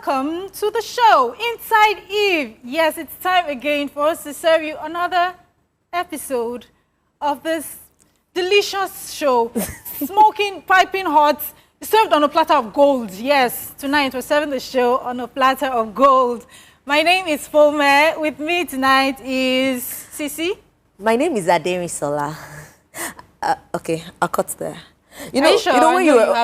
welcome to the show, Inside Eve. Yes, it's time again for us to serve you another episode of this delicious show, smoking, piping hot, served on a platter of gold. Yes, tonight we're serving the show on a platter of gold. My name is Fome. With me tonight is Sisi. My name is Ademi Sola. Okay, I'll cut there. You know,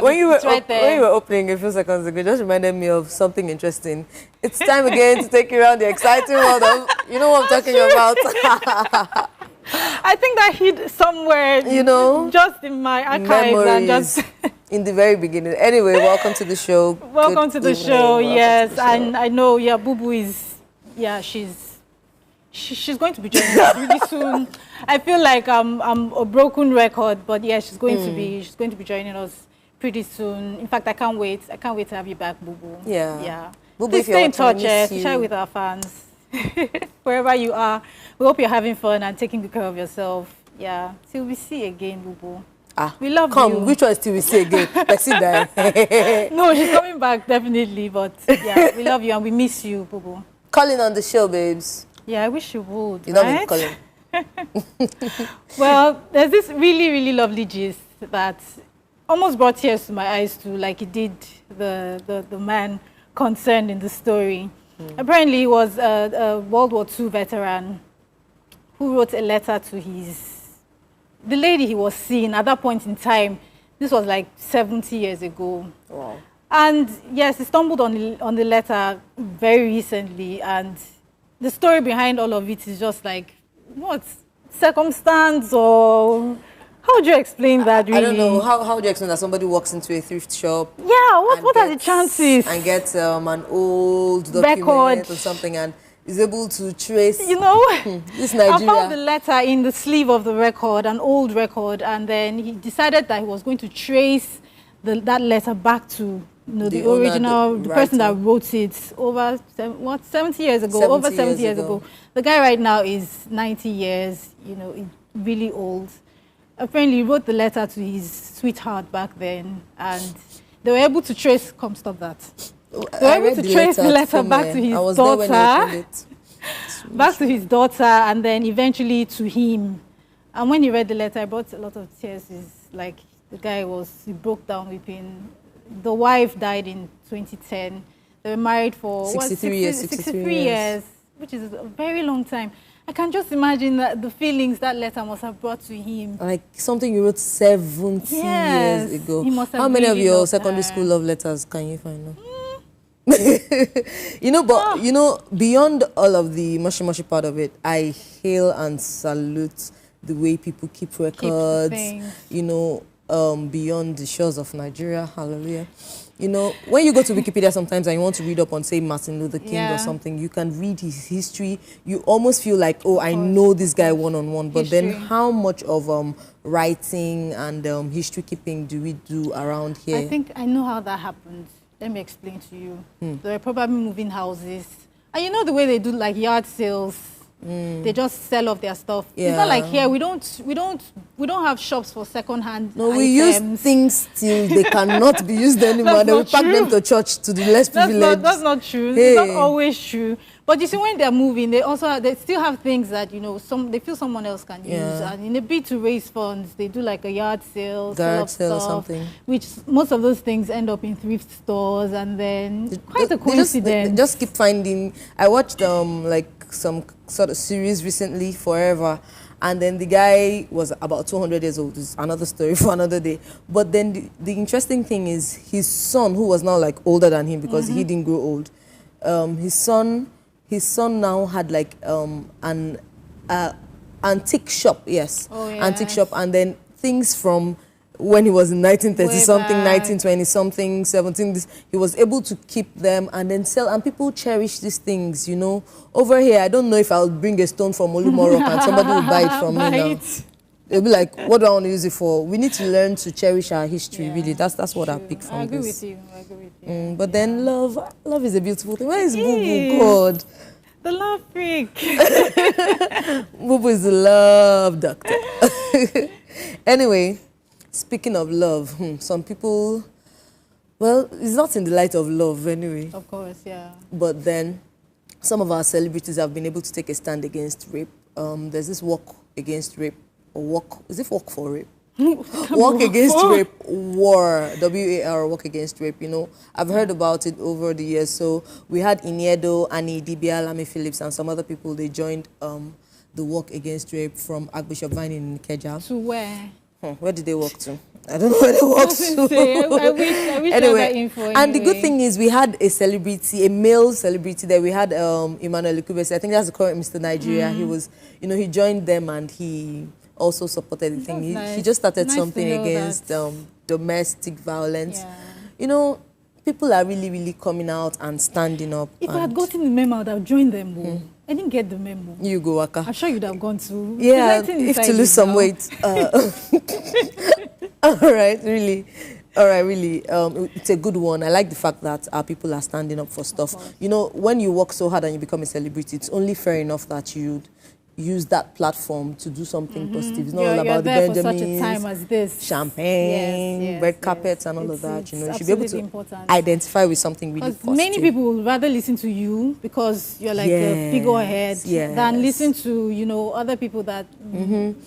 when you were opening a few seconds ago, it just reminded me of something interesting. It's time again to take you around the exciting world of, you know what I'm talking about. I think that hid somewhere, you know, just in my archives. Memories and just in the very beginning. Anyway, welcome to the show. Welcome to the show. Yes, and I know, yeah, Boo Boo is, yeah, she's going to be joining us really soon. I feel like I'm a broken record, but yeah, she's going to be joining us pretty soon. In fact, I can't wait. I can't wait to have you back, Boo Boo. Yeah. Yeah. Boo Boo, please stay in touch, share with our fans. Wherever you are, we hope you're having fun and taking good care of yourself. Yeah. Till we see again, Boo Boo. We love you. Come, which one till we see again? Let's see that. No, she's coming back definitely, but yeah, we love you and we miss you, Boo Boo. Calling on the show, babes. Yeah, I wish you would. You don't be calling. Well, there's this really, really lovely gist that almost brought tears to my eyes too, like it did the man concerned in the story. Apparently, he was a World War II veteran who wrote a letter to the lady he was seeing at that point in time. This was like 70 years ago. Wow. And yes, he stumbled on the letter very recently, and the story behind all of it is just like, what? Circumstance, or how would you explain that, really? I don't know. How would you explain that somebody walks into a thrift shop? Yeah, what are the chances? And gets an old document record or something and is able to trace, you know, this Nigeria. I found the letter in the sleeve of the record, an old record, and then he decided that he was going to trace that letter back to the original, the person that wrote it over 70 years ago, over 70 years ago. The guy right now is 90 years, you know, really old. Apparently, he wrote the letter to his sweetheart back then, and they were able to trace. Come, stop that. They were able to trace the letter back to his daughter, back to his daughter, and then eventually to him. And when he read the letter, I brought a lot of tears. It's like the guy he broke down weeping. The wife died in 2010. They were married for 63 years, which is a very long time. I can just imagine the feelings that letter must have brought to him. Like something you wrote 70 years ago. How many of your secondary school love letters can you find now? You know, beyond all of the mushy part of it, I hail and salute the way people keep records. You know, beyond the shores of Nigeria. Hallelujah. You know, when you go to Wikipedia sometimes and you want to read up on, say, Martin Luther King or something, you can read his history. You almost feel like, oh, I know this guy one-on-one. But then how much of writing and history keeping do we do around here? I think I know how that happened. Let me explain to you. They were probably moving houses. And you know the way they do like yard sales? They just sell off their stuff. Yeah. It's not like here we don't have shops for second-hand No, we items. use things till they cannot be used anymore. Then we pack them to church to the less privileged. That's not true. Hey. It's not always true. But you see, when they're moving, they still have things that, you know, they feel someone else can use. And in a bid to raise funds, they do like a yard sale, or something. Which most of those things end up in thrift stores, and then quite a coincidence. They just keep finding. I watched like some sort of series recently, Forever, and then the guy was about 200 years old. It's another story for another day. But then the interesting thing is his son, who was now like older than him because he didn't grow old. His son now had like an antique shop, antique shop, and then things from when he was in 1930-something, 1920-something, 17, he was able to keep them and then sell. And people cherish these things, you know. Over here, I don't know if I'll bring a stone from Olumoro and somebody will buy it from me now. They'll be like, what do I want to use it for? We need to learn to cherish our history, really. That's what I pick from this. I agree with you. But then love is a beautiful thing. Where is Boo Boo? God. The love freak. Boo Boo is the love doctor. Anyway, speaking of love, some people Well, it's not in the light of love anyway. Of course, yeah. But then some of our celebrities have been able to take a stand against rape. There's this walk against rape, or walk, is it walk for rape? Walk against rape, war, W-A-R, walk against rape, you know. I've heard about it over the years. So we had Iniedo, Annie, Dibia, Lami Phillips, and some other people. They joined the walk against rape from Archbishop Vine in Ikeja. To where? Where did they walk to? I don't know where they walked to. I wish anyway, I had that info and the good thing is we had a celebrity, a male celebrity there. We had Emmanuel Ikubesi. I think that's the current Mr. Nigeria. He was, you know, he joined them and he also supported the thing. He just started something against domestic violence. Yeah. You know, people are really, really coming out and standing up. If I had gotten the memo, I would have joined them. I didn't get the memo. You go, Waka. I'm sure you'd have gone to. Yeah, if to lose some weight. All right, really. All right, really. It's a good one. I like the fact that our people are standing up for stuff. You know, when you work so hard and you become a celebrity, it's only fair enough that you'd use that platform to do something positive. It's not all about the Benjamins, for such a time as this. Champagne, red carpets, and all of that. You know, you should be able to identify with something really positive. Many people would rather listen to you because you're like a figurehead than listen to, you know, other people that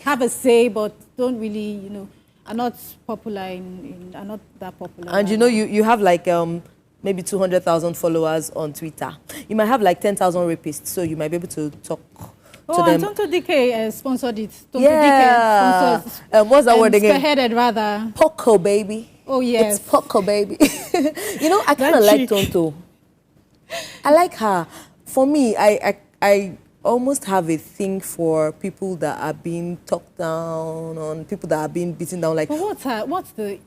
have a say but don't really, you know, are not popular are not that popular. And you know, you have like maybe 200,000 followers on Twitter. You might have like 10,000 rapists, so you might be able to talk. And Tonto DK sponsored it. Tonto DK sponsored. What's that word again? Spearheaded, rather. Poco, baby. Oh, yes. It's Poco, baby. You know, I kind of like Tonto. I like her. For me, I almost have a thing for people that are being talked down on, people that are being beaten down. Like, but what's the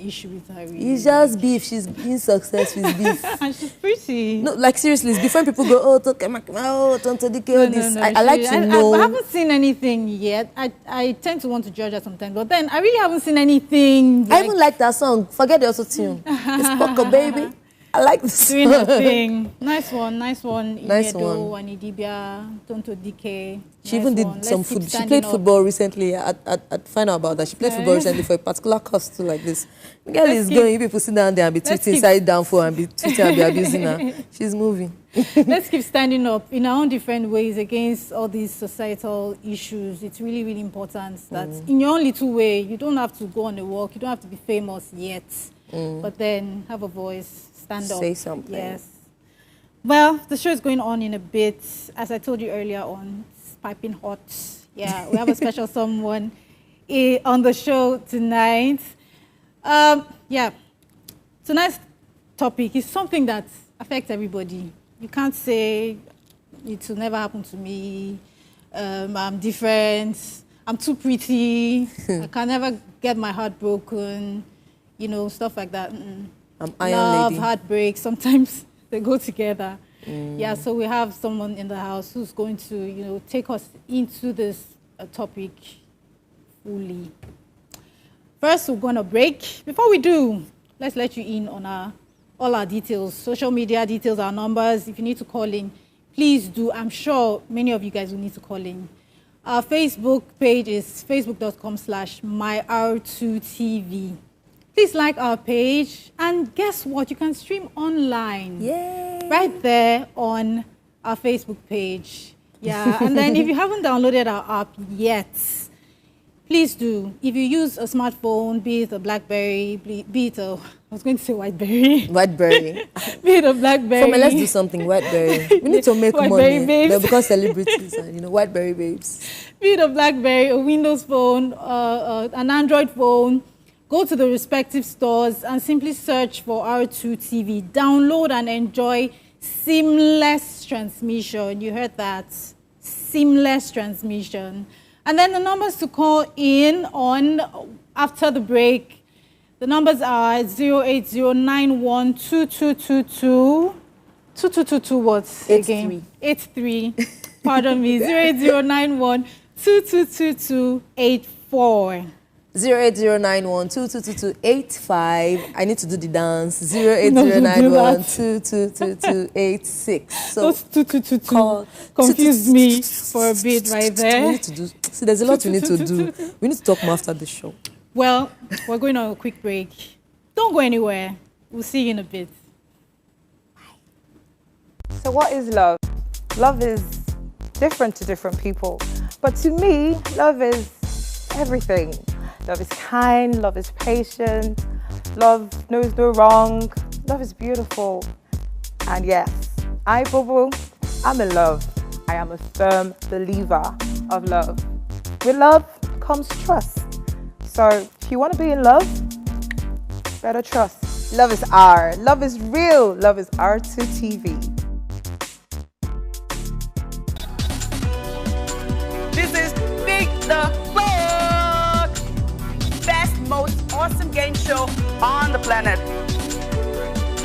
issue with her? Really? It's just beef. She's being successful with beef. And she's pretty. No, like seriously, it's different. People go, oh, Tonto DK, all this. I like to know. I haven't seen anything yet. I tend to want to judge her sometimes, but then I really haven't seen anything. I even like that song. Forget the auto-tune. It's Poco, baby. I like this. Doing her thing. Nice one. Nice one. Wanidibia, Tonto DK. She even did some food. She played football recently. I find out about that. She played football recently for a particular cause too, like this. The girl is going. People sit down there and be tweeting side down for and be tweeting and be abusing her. She's moving. Let's keep standing up in our own different ways against all these societal issues. It's really, really important that in your own little way, you don't have to go on a walk. You don't have to be famous yet. But then have a voice. Stand up. Say something. Yes. Well, the show is going on in a bit. As I told you earlier on, it's piping hot. Yeah, we have a special someone on the show tonight. Yeah, tonight's topic is something that affects everybody. You can't say it will never happen to me. I'm different. I'm too pretty. I can never get my heart broken. You know, stuff like that. Love, heartbreak, sometimes they go together. Yeah, so we have someone in the house who's going to, you know, take us into this topic fully. First, we're going to break. Before we do, let's let you in on all our details, social media details, our numbers. If you need to call in, please do. I'm sure many of you guys will need to call in. Our Facebook page is facebook.com/myr2tv. Please like our page, and guess what? You can stream online. Yay! Right there on our Facebook page. Yeah, and then if you haven't downloaded our app yet, please do. If you use a smartphone, be it a BlackBerry, be it a, I was going to say Whiteberry. Whiteberry. Be it a BlackBerry. Let's do something, Whiteberry. We need to make money. They'll become celebrities, and, you know, Whiteberry babes. Be it a BlackBerry, a Windows phone, an Android phone, go to the respective stores and simply search for R2TV. Download and enjoy seamless transmission. You heard that. Seamless transmission. And then the numbers to call in on after the break. The numbers are 080912222. 2222 what? 83. 83. Pardon me. 08091222284. 08091222285. I need to do the dance. 08091222286. So those 2222 confused me for a bit right there. We need to do. See, there's a lot we need to do. We need to talk more after the show. Well, we're going on a quick break. Don't go anywhere. We'll see you in a bit. So what is love? Love is different to different people. But to me, love is everything. Love is kind, love is patient, love knows no wrong, love is beautiful. And yes, Bobo, I'm in love. I am a firm believer of love. With love comes trust. So if you want to be in love, better trust. Love is R. Love is real. Love is R2TV. This is Beat the Clock! Best, most awesome game show on the planet.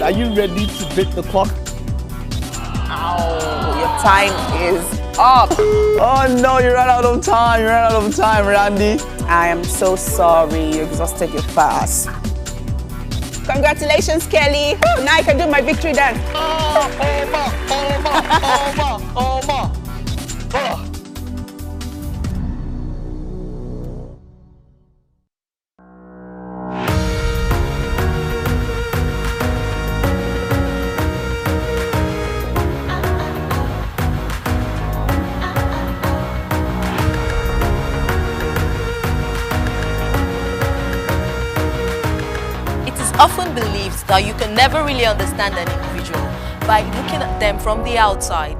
Are you ready to beat the clock? Ow, your time is up. Oh no, you ran out of time. You ran out of time, Randy. I am so sorry you exhausted your fast. Congratulations, Kelly. Now I can do my victory dance. Often believed that you can never really understand an individual by looking at them from the outside.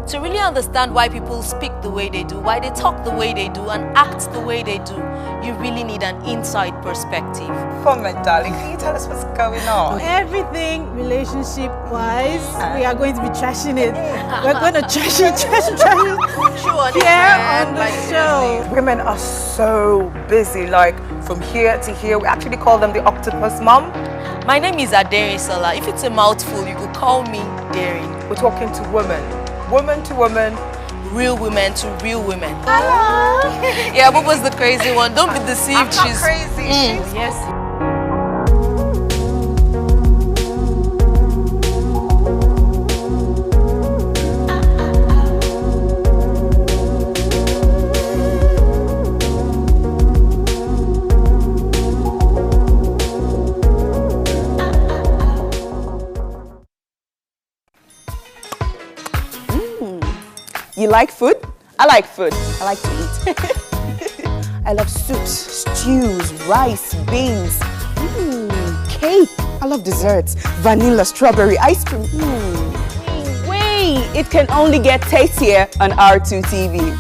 To really understand why people speak the way they do, why they talk the way they do, and act the way they do, you really need an inside perspective. Come on, darling, can you tell us what's going on? Everything relationship-wise, we are going to be trashing it. We're going to trash it here on the show. Women are so busy, like from here to here. We actually call them the octopus mom. My name is Aderi Sala. If it's a mouthful, you could call me Daring. We're talking to women, woman to woman, real women to real women. Hello. Yeah, what was the crazy one? Don't be deceived. I'm not crazy. Yes. You like food? I like food. I like to eat. I love soups, stews, rice, beans, cake. I love desserts, vanilla, strawberry, ice cream. Wait, it can only get tastier on R2TV.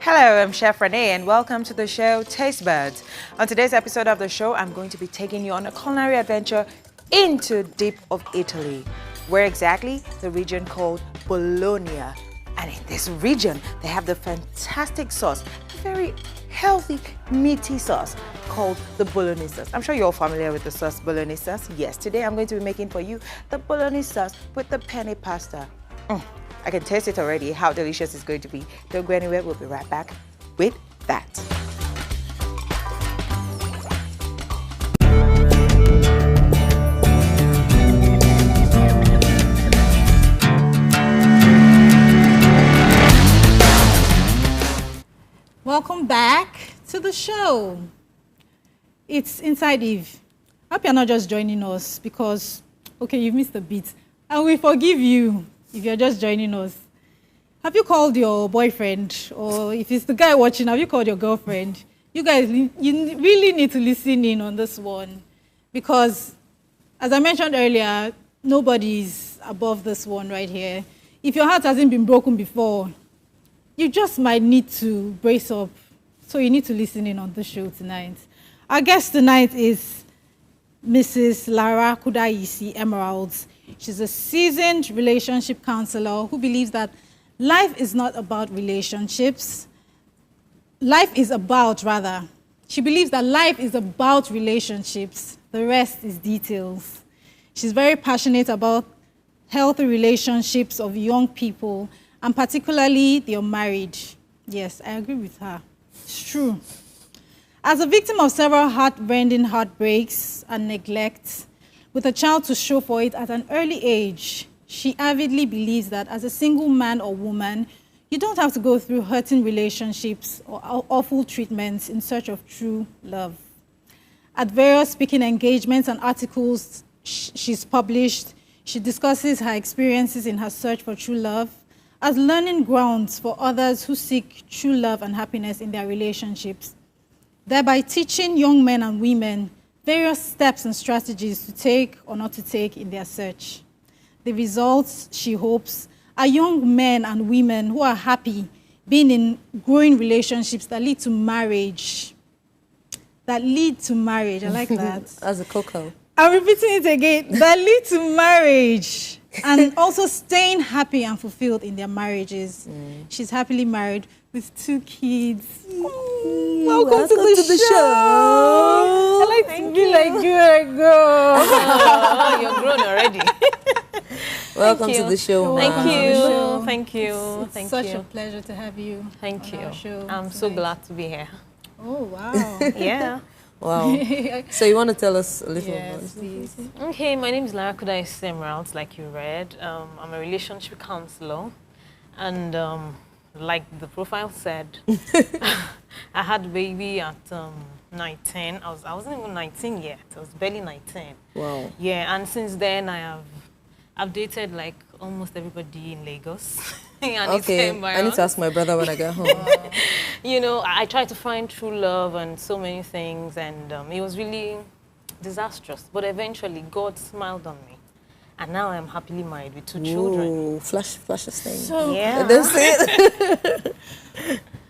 Hello, I'm Chef Renee and welcome to the show Taste Buds. On today's episode of the show, I'm going to be taking you on a culinary adventure into deep of Italy. Where exactly? The region called Bologna. And in this region, they have the fantastic sauce, a very healthy, meaty sauce called the Bolognese sauce. I'm sure you're all familiar with the sauce Bolognese sauce. Yes, today I'm going to be making for you the Bolognese sauce with the penne pasta. I can taste it already, how delicious it's going to be. Don't go anywhere, we'll be right back with that. Welcome back to the show. It's Inside Eve. I hope you're not just joining us because, okay, you've missed a beat. And we forgive you if you're just joining us. Have you called your boyfriend? Or if it's the guy watching, have you called your girlfriend? You guys, you really need to listen in on this one. Because, as I mentioned earlier, nobody's above this one right here. If your heart hasn't been broken before, you just might need to brace up. So you need to listen in on the show tonight. Our guest tonight is Mrs. Lara Kudayisi-Emeralds. She's a seasoned relationship counselor who believes that life is not about relationships. She believes that life is about relationships. The rest is details. She's very passionate about healthy relationships of young people, and particularly the unmarried. Yes, I agree with her. It's true. As a victim of several heart-rending heartbreaks and neglect, with a child to show for it at an early age, she avidly believes that as a single man or woman, You don't have to go through hurting relationships or awful treatments in search of true love. At various speaking engagements and articles she's published, she discusses her experiences in her search for true love as learning grounds for others who seek true love and happiness in their relationships, thereby teaching young men and women various steps and strategies to take or not to take in their search. The results, she hopes, are young men and women who are happy being in growing relationships that lead to marriage. I like that. As a cocoa. I'm repeating it again. That lead to marriage. And also staying happy and fulfilled in their marriages. She's happily married with 2 kids. Welcome to the show. I like to be like you, girl. Oh, you're grown already. Welcome to the show. Thank you. It's such a pleasure to have you. Thank you. Our show I'm so glad to be here. Oh, wow. Yeah. Wow. So you want to tell us a little about Yes, please. Okay, my name is Lara Kudayisi-Emeralds, like you read. I'm a relationship counselor, and like the profile said, I had a baby at 19. I wasn't even 19 yet. I was barely 19. Wow. Yeah, and since then I've dated like almost everybody in Lagos. Okay, I need to ask my brother when I get home. You know, I tried to find true love and so many things, and it was really disastrous. But eventually, God smiled on me, and now I'm happily married with 2 children. Ooh, flash a stain. So, Yeah. That's it.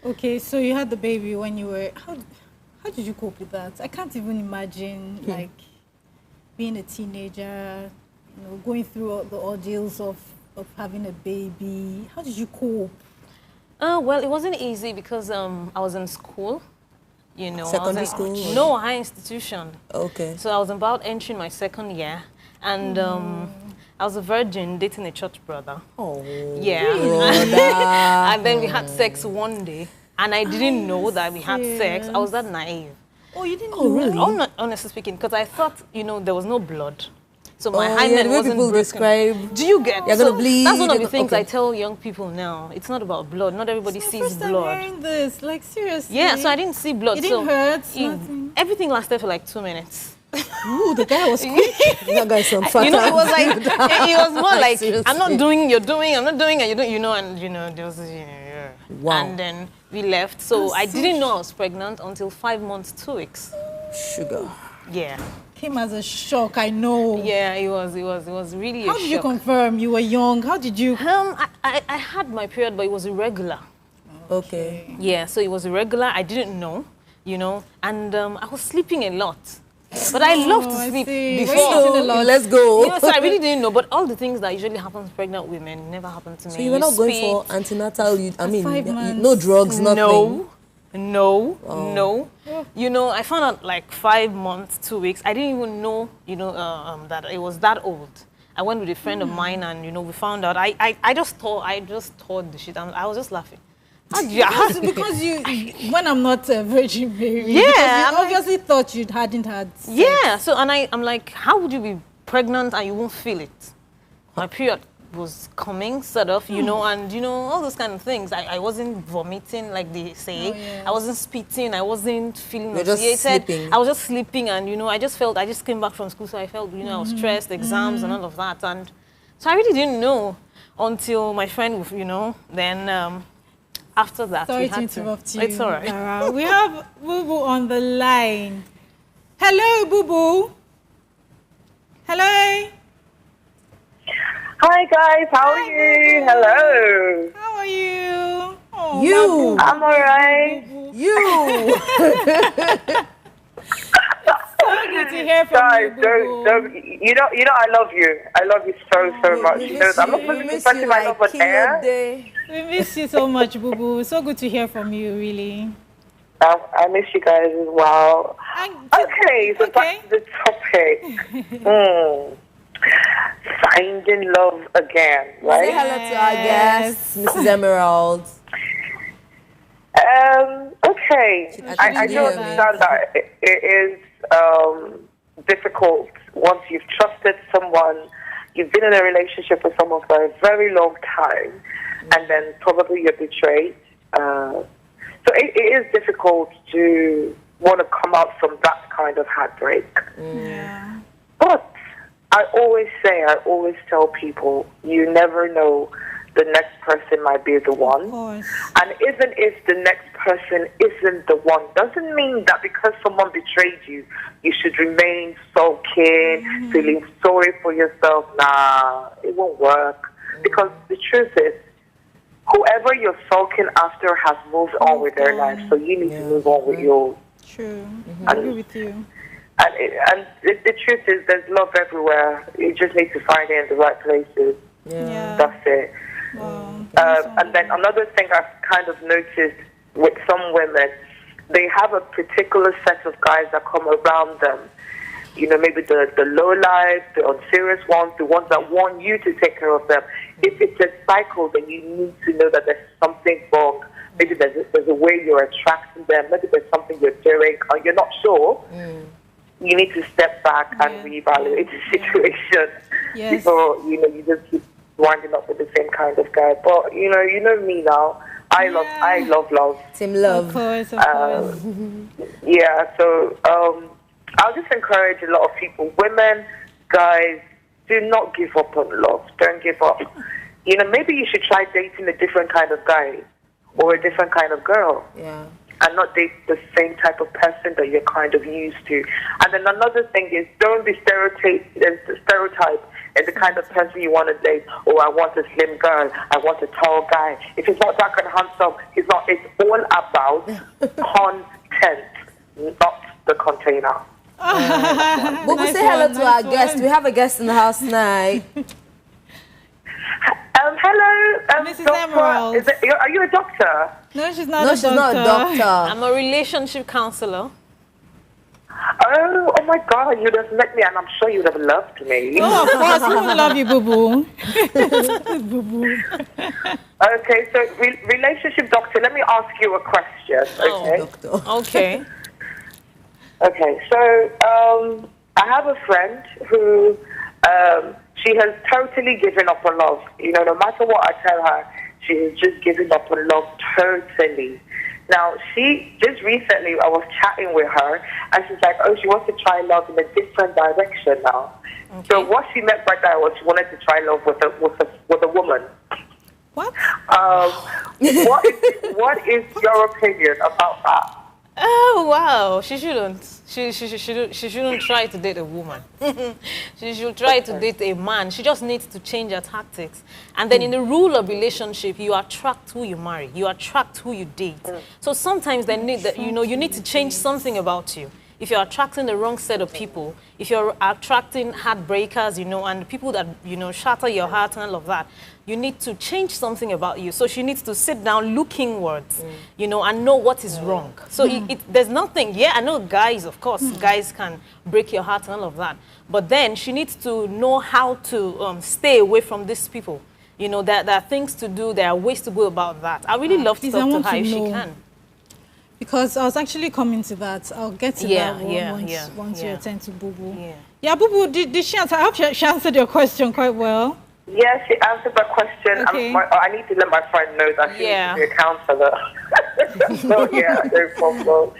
okay, so you had the baby when you were... How did you cope with that? I can't even imagine, like, being a teenager, you know, going through all the ordeals of having a baby. How did you cope? Well, it wasn't easy because I was in school, you know. Secondary school? No, high institution. Okay. So I was about entering my 2nd year, and I was a virgin dating a church brother. Oh. Yeah. And then we had sex one day, and I didn't know that we had sex. I was that naive. Oh, you didn't Oh, really? Honestly speaking, because I thought, you know, there was no blood. So my Oh, hymen yeah, the way wasn't people broken. describe. Do you get? You're gonna bleed. That's one of the things Okay. I tell young people now. It's not about blood. Not everybody It's my sees first time blood. hearing this. Like, seriously. Yeah, so I didn't see blood. It didn't hurt, it- nothing. everything lasted for like 2 minutes. Ooh, the guy was quick. That guy's some fat. You know, it was like it was more like Seriously. I'm not doing, you're doing, I'm not doing, and you don't, you know, and you know there was yeah. Wow. And then we left. So I didn't know I was pregnant until 5 months, 2 weeks. Sugar. Yeah, Came as a shock, I know. yeah, it was really How a did you shock. confirm you were young? How did you? I had my period, but it was irregular. Okay. Yeah, so it was irregular. I didn't know, you know, and I was sleeping a lot. But I love to I sleep see. before. Wait, So, a lot. let's go. You know, so I really didn't know, but all the things that usually happen to pregnant women never happened to me. So you were not going spit. for antenatal, I mean, 5 months. no drugs, nothing. No. Oh. You know, I found out like 5 months, 2 weeks. I didn't even know, you know, that it was that old. I went with a friend of mine, and you know, we found out. I just thought the shit. I was just laughing. Because you, when I'm not a virgin baby, Yeah, because you I'm like- obviously thought you hadn't had sex. Yeah. So and I'm like, how would you be pregnant and you won't feel it? My period was coming, sort of, you know, and you know all those kind of things. I wasn't vomiting like they say. Oh, yeah. I wasn't spitting. I wasn't feeling You're just nauseated. sleeping. I was just sleeping, and you know, I just came back from school, so I felt, you know, I was stressed, exams and all of that, and so I really didn't know until my friend, you know, then. After that, Sorry we to had interrupt you. It's all right. Lara. We have Boo Boo on the line. Hello, Boo Boo. Hello. Hi guys, how are you? Hello. How are you? Oh, You. I'm alright. You. So good to hear from Guys, you, Boo Boo. don't you know I love you. I love you so much. You know, I'm not supposed to be expressing my love on air. Day. We miss you so much, Boo Boo. So good to hear from you, really. I miss you guys as well. Okay, so back to the topic. Finding love again, Say right? hello to our guest, Mrs. Emeralds. Okay. I do understand that it is difficult once you've trusted someone, you've been in a relationship with someone for a very long time, and then probably you're betrayed. So it is difficult to want to come out from that kind of heartbreak. Yeah. But I always tell people, you never know, the next person might be the one. Of course. And even if the next person isn't the one, doesn't mean that because someone betrayed you, you should remain sulking, feeling sorry for yourself. Nah, it won't work. Because the truth is, whoever you're sulking after has moved on with their life, so you need to move on with yours. True. I agree with you. And the truth is, there's love everywhere. You just need to find it in the right places. Yeah. That's it. Wow. And then another thing I've kind of noticed with some women, they have a particular set of guys that come around them. You know, maybe the low life, the unserious ones, the ones that want you to take care of them. If it's a cycle, then you need to know that there's something wrong. Maybe there's a way you're attracting them. Maybe there's something you're doing, or you're not sure. You need to step back and reevaluate the situation. Yes. So, you know, you just keep winding up with the same kind of guy. But, you know me now. I love love. Team love. Of course, of course. Yeah, so I'll just encourage a lot of people, women, guys, do not give up on love. Don't give up. You know, maybe you should try dating a different kind of guy or a different kind of girl. Yeah. And not date the same type of person that you're kind of used to. And then another thing is, don't be stereotyped as the kind of person you want to date. Oh, I want a slim girl. I want a tall guy. If he's not dark and handsome, he's not. It's all about content, not the container. But we'll say hello to our guest. We have a guest in the house tonight. Hello, Mrs. Doctor. Emeralds. Are you a doctor? No, she's not. No, she's not a doctor. I'm a relationship counselor. Oh my God, you'd have met me and I'm sure you'd have loved me. Oh, of course, we would love you, boo-boo. Boo-boo. Okay, so relationship doctor, let me ask you a question, okay? Doctor. Okay. Okay, so I have a friend who she has totally given up on love. You know, no matter what I tell her, she has just given up on love totally. Now, she, just recently, I was chatting with her, and she's like, oh, she wants to try love in a different direction now. Okay. So what she meant by that was she wanted to try love with a woman. What? What is your opinion about that? Oh wow, she shouldn't. She shouldn't try to date a woman. She should try to date a man. She just needs to change her tactics. And then in the rule of relationship, you attract who you marry. You attract who you date. So sometimes they need that, you know, you need to change something about you. If you're attracting the wrong set of people, if you're attracting heartbreakers, you know, and people that, you know, shatter your heart and all of that, you need to change something about you. So she needs to sit down, look inwards, you know, and know what is wrong. So there's nothing. Yeah, I know guys, of course, guys can break your heart and all of that. But then she needs to know how to stay away from these people. You know, there are things to do. There are ways to go about that. I really love to talk to her if she can. Because I was actually coming to that. I'll get to that one once you attend to Boo Boo. Yeah, Boo Boo, did she answer? I hope she answered your question quite well. Yes, she answered my question. Okay. I need to let my friend know that she needs to be a counselor. So, yeah, no problem.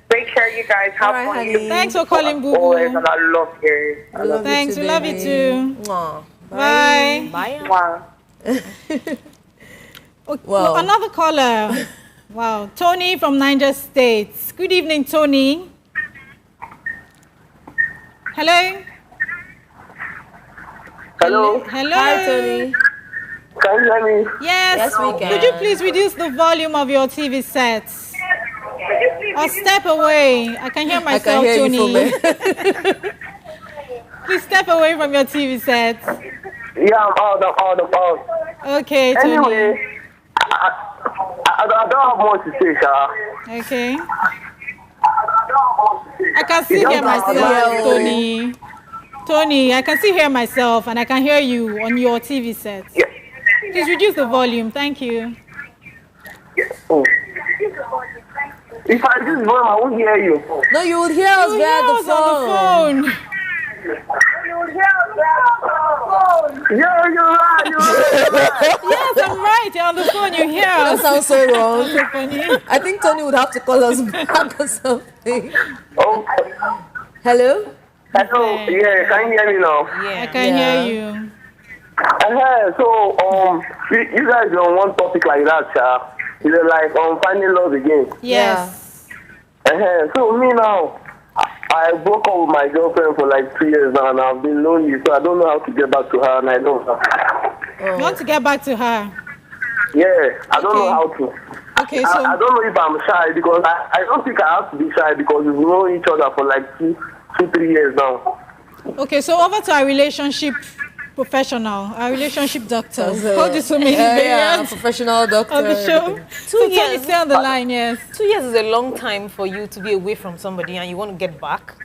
Take care, you guys. Have fun. Honey. Thanks for calling, Boo Boo. Always, and I love you. Thanks, we love you too. Mwah. Bye. Bye. Wow. Well, another caller. Wow, Tony from Niger State. Good evening, Tony. Hello? Hello. Hello. Hi, Tony. Can you hear me? Yes, we can. Could you please reduce the volume of your TV set? Or step away. I can hear myself, I can hear Tony. you, Fume. Please step away from your TV set. Yeah, I'm out. Okay, Tony. Anyway, I don't have more to say, sir. Okay. I can still hear myself, Tony. Tony, I can still hear myself, and I can hear you on your TV set. Yes. Please reduce the volume. Thank you. Oh. If I just volume, I won't hear you. No, you would hear us via the phone. On the phone. Yeah, you're right. Yes, I'm right. You're on the phone. You hear That us. sounds so wrong. So funny. I think Tony would have to call us back or something. Okay. Hello? Hello. Yeah, can you hear me now? I can hear you. So, you guys are on one topic like that, is it like finding love again? Yes. So me now, I broke up with my girlfriend for like 2 years now, and I've been lonely, so I don't know how to get back to her, and I love her. You want to get back to her? Yeah, I don't know how to. Okay, so I don't know if I'm shy, because I don't think I have to be shy, because we've known each other for like 2, 3 years now. okay, so over to our relationship professional, our relationship doctor. How do so many professional doctor. on the show? 2 years. Tony, stay on the line, yes. 2 years is a long time for you to be away from somebody and you want to get back.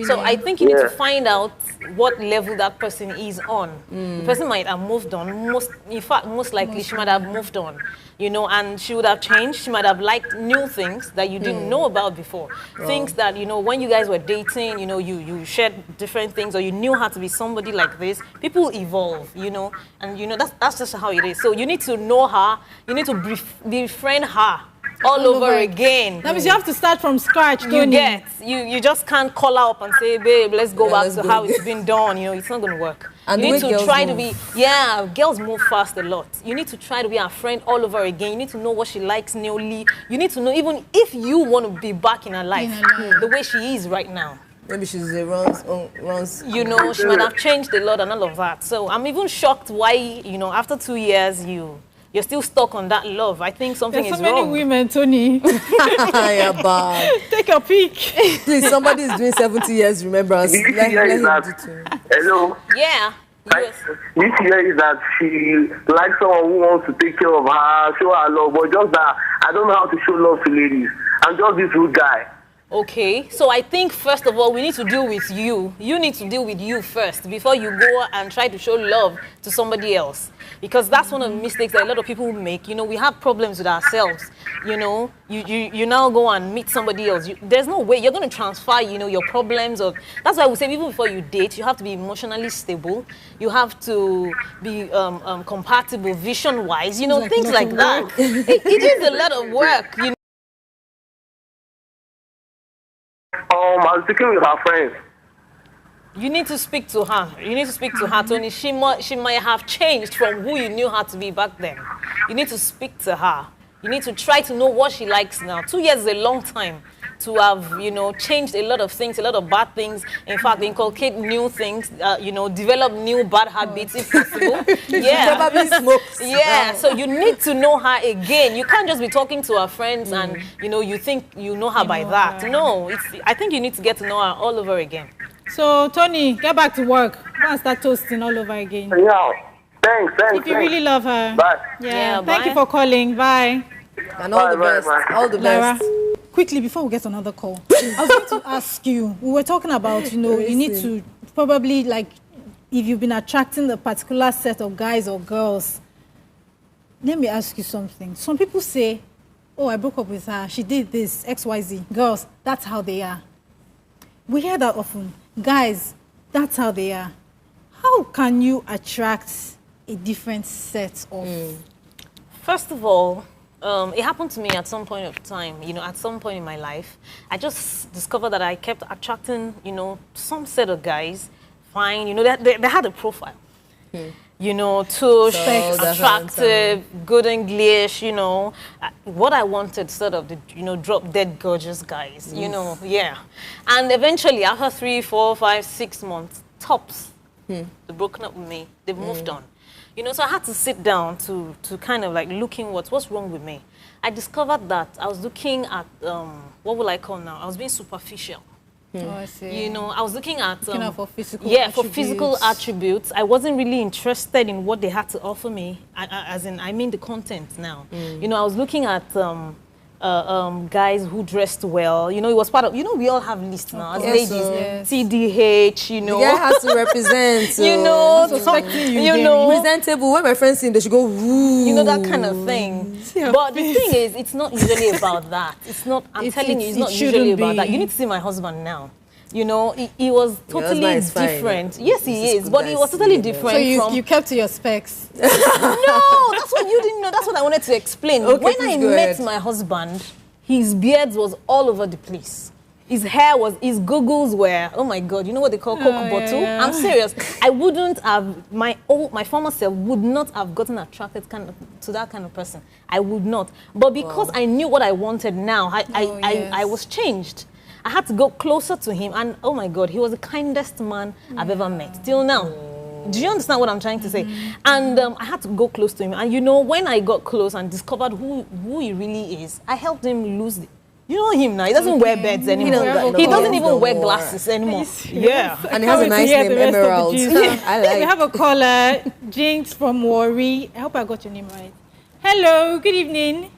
So I think you need to find out what level that person is on. The person might have moved on. Most likely she might have moved on, you know, and she would have changed. She might have liked new things that you didn't know about before. Things that, you know, when you guys were dating, you know, you shared different things, or you knew how to be somebody like this. People evolve, you know, and you know that's just how it is. So you need to know her. You need to befriend her all over again. That means you have to start from scratch, Tony. You just can't call her up and say, babe, let's go back to how it's been done. You know, it's not going to work. And you need to try to move. be, girls move fast a lot. You need to try to be her friend all over again. You need to know what she likes newly. You need to know even if you want to be back in her life, the way she is right now. Maybe she's a runs. You know, she might have changed a lot and all of that. So I'm even shocked why, you know, after 2 years, you're still stuck on that love. I think something is wrong. There's so many women, Tony. Yeah, bad. Take a peek. Please, somebody is doing 70 years remembrance. Hello? Yeah. This year is that she likes someone who wants to take care of her, show her love, but just that I don't know how to show love to ladies. I'm just this rude guy. Okay, so I think first of all, we need to deal with you. You need to deal with you first before you go and try to show love to somebody else. Because that's one of the mistakes that a lot of people make. You know, we have problems with ourselves. You know, you now go and meet somebody else. There's no way you're going to transfer, you know, your problems. That's why we say even before you date, you have to be emotionally stable. You have to be compatible vision-wise. You know, things like that. It is a lot of work, you know. I was speaking with her friends. You need to speak to her. You need to speak to her, Tony. She might have changed from who you knew her to be back then. You need to speak to her. You need to try to know what she likes now. 2 years is a long time to have, you know, changed a lot of things, a lot of bad things. In fact, inculcate new things, you know, develop new bad habits if possible. Probably smokes. Yeah, so you need to know her again. You can't just be talking to her friends and, you know, you think you know her by that. No, I think you need to get to know her all over again. So, Tony, get back to work. Go and start toasting all over again. Yeah, thanks. If you really love her. Bye. Yeah, thank you for calling. Bye. And all the best. All the Lara, best. quickly, before we get another call, I was going to ask you, we were talking about, you know, you need to probably, like, if you've been attracting a particular set of guys or girls, let me ask you something. Some people say, oh, I broke up with her, she did this, XYZ. Girls, that's how they are. We hear that often. Guys, that's how they are. How can you attract a different set of... First of all, it happened to me at some point of time, you know, at some point in my life. I just discovered that I kept attracting, you know, some set of guys, fine, you know, they had a profile. You know, tush, attractive, good English, you know. What I wanted sort of, you know, drop dead gorgeous guys, you know, And eventually, after 3, 4, 5, 6 months, tops, they've broken up with me. They've moved on. You know, so I had to sit down to kind of like looking what's wrong with me. I discovered that I was looking at, what will I call now? I was being superficial. Oh, I see. You know, I was looking at for physical attributes. For physical attributes. I wasn't really interested in what they had to offer me. I mean the content now. You know, I was looking at guys who dressed well. You know, it was part of, you know, we all have lists now as ladies. TDH, you know. The guy has to represent. You know, presentable. When my friends see him, they should go, woo. You know, that kind of thing. But the thing is, it's not usually about that. It's not, I'm telling you, it's not usually about that. You need to see my husband now. You know, he was totally different. Fine. Yes, he is, but he was totally different. So you kept to your specs? No, that's what you didn't know. That's what I wanted to explain. Okay, when I met my husband, his beard was all over the place. His hair was, his googles were, oh my God, you know what they call Coke bottle? Yeah. I'm serious. I wouldn't have, my former self would not have gotten attracted to that kind of person. I would not. But because I knew what I wanted now, I was changed. I had to go closer to him, and oh my God, he was the kindest man I've ever met, till now. Do you understand what I'm trying to say? And I had to go close to him. And you know, when I got close and discovered who he really is, I helped him lose the... You know him now. He doesn't wear beds anymore. He doesn't even wear glasses anymore. Yeah. And he has a nice name, Emeralds. I like. We have a caller, Jinx from Wari. I hope I got your name right. Hello. Good evening.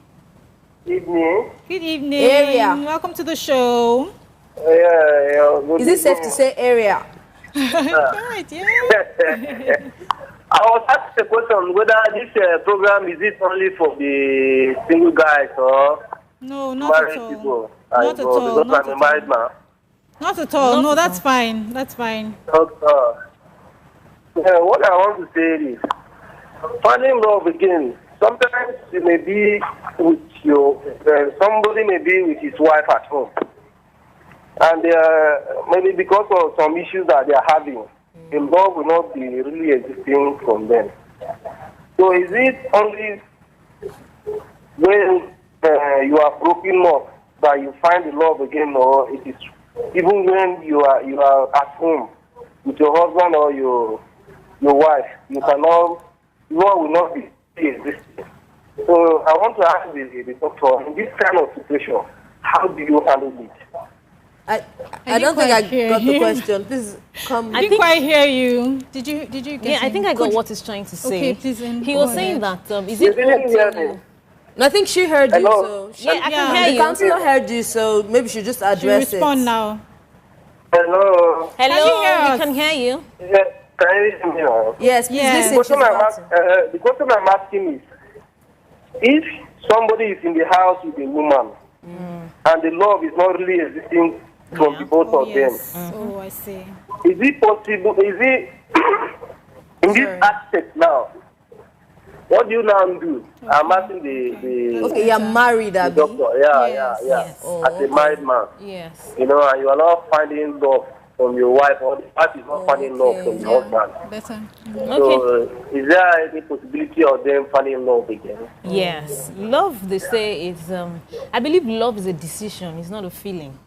Evening. Good evening. Area. Welcome to the show. Yeah. Is it safe to say area? Right, yeah. I was asked the question whether this program is it only for the single guys or no, not married at all. people. Not at all. Because I'm a married man. Not at all. No, that's fine. That's fine. What I want to say is, finding love again. Sometimes it may be with somebody may be with his wife at home, and maybe because of some issues that they are having, the love will not be really existing from them. So is it only when you are broken up that you find the love again, or it is even when you are at home with your husband or your wife, love will not be existing. So I want to ask the doctor, in this kind of situation, how do you handle it? I don't think I got the question. Please come. I didn't quite hear you. Did you get Yeah, him? I think I got what he's trying to say. Okay, please. He was saying that, is You it didn't hear me. No, I think she heard you. Hello? So I can hear the you. counselor heard you, so maybe she just address Respond now. Hello. Hello, we can hear you. Yeah, can you hear me now? Yes, please listen. The question I'm asking is, if somebody is in the house with a woman and the love is not really existing from the both of them, Oh, I see. is it possible, in this aspect now, what do you now do? I'm asking the Okay, you're married, Abby. doctor. Yeah. Yes. As a married man, Yes. you know, and you are not finding love from your wife, or the wife is not finding love from your husband. Better. So, is there any possibility of them finding love again? Yes. Love, they say, is, I believe love is a decision, it's not a feeling.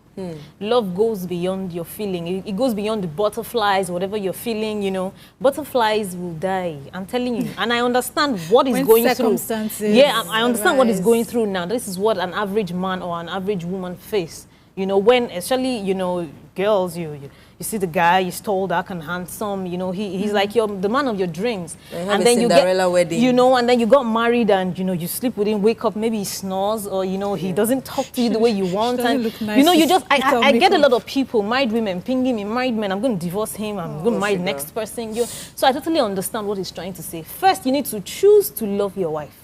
Love goes beyond your feeling. It goes beyond the butterflies, whatever you're feeling, you know. Butterflies will die, I'm telling you. And I understand what is going through. Yeah, I understand what is going through now. This is what an average man or an average woman face. You know, when, especially, you know, girls, you see the guy, he's tall, dark and handsome, you know, he's like the man of your dreams. And then Cinderella wedding. You know, and then you got married and, you know, you sleep with him, wake up, maybe he snores, or, you know, he doesn't talk to you the way you want. And, look nice, you know, you just, I get a lot of people, married women, pinging me, married men, I'm going to divorce him, I'm going to marry the next person. So I totally understand what he's trying to say. First, you need to choose to love your wife.